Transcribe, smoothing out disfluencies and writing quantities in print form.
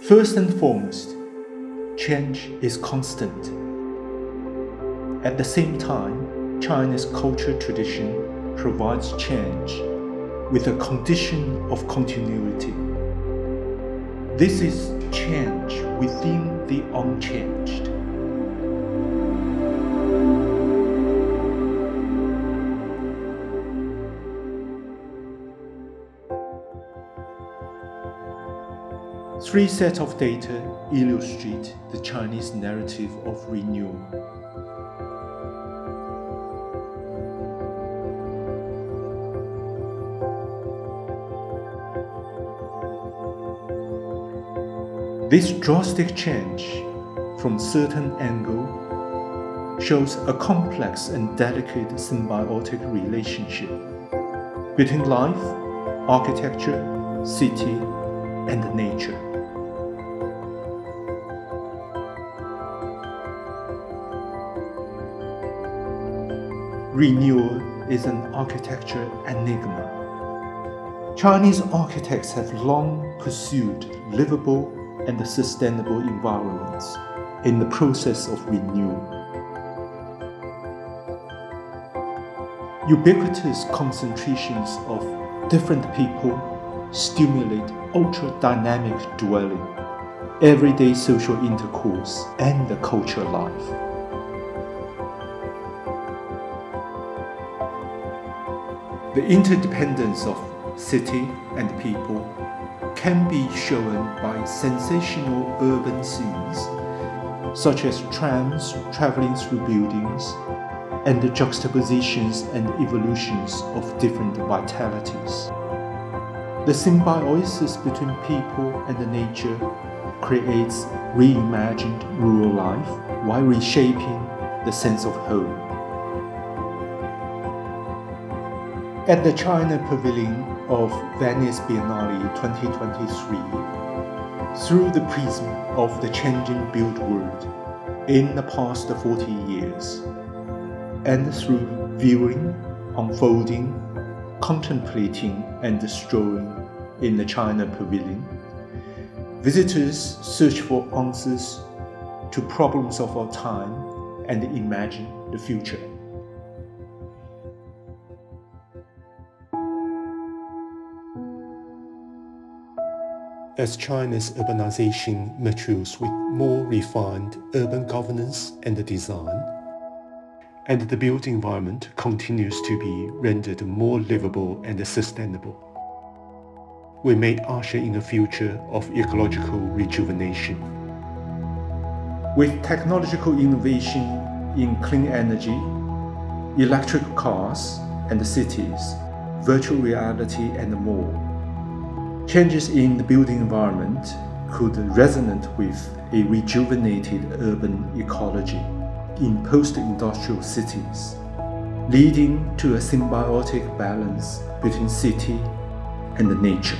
First and foremost, change is constant. At the same time, China's cultural tradition provides change with a condition of continuity. This is change within the unchanged. Three sets of data illustrate the Chinese narrative of renewal. This drastic change from certain angle shows a complex and delicate symbiotic relationship between life, architecture, city, and nature. Renewal is an architecture enigma. Chinese architects have long pursued livable and sustainable environments in the process of renewal. Ubiquitous concentrations of different people stimulate ultra-dynamic dwelling, everyday social intercourse, and the cultural life. The interdependence of city and people can be shown by sensational urban scenes, such as trams traveling through buildings, and the juxtapositions and evolutions of different vitalities. The symbiosis between people and nature creates reimagined rural life while reshaping the sense of home. At the China Pavilion of Venice Biennale 2023, through the prism of the changing built world in the past 40 years, and through viewing, unfolding, contemplating, and strolling in the China Pavilion, visitors search for answers to problems of our time and imagine the future. As China's urbanization matures with more refined urban governance and design, and the built environment continues to be rendered more livable and sustainable, we may usher in a future of ecological rejuvenation. With technological innovation in clean energy, electric cars and cities, virtual reality, and more, changes in the building environment could resonate with a rejuvenated urban ecology in post-industrial cities, leading to a symbiotic balance between city and nature.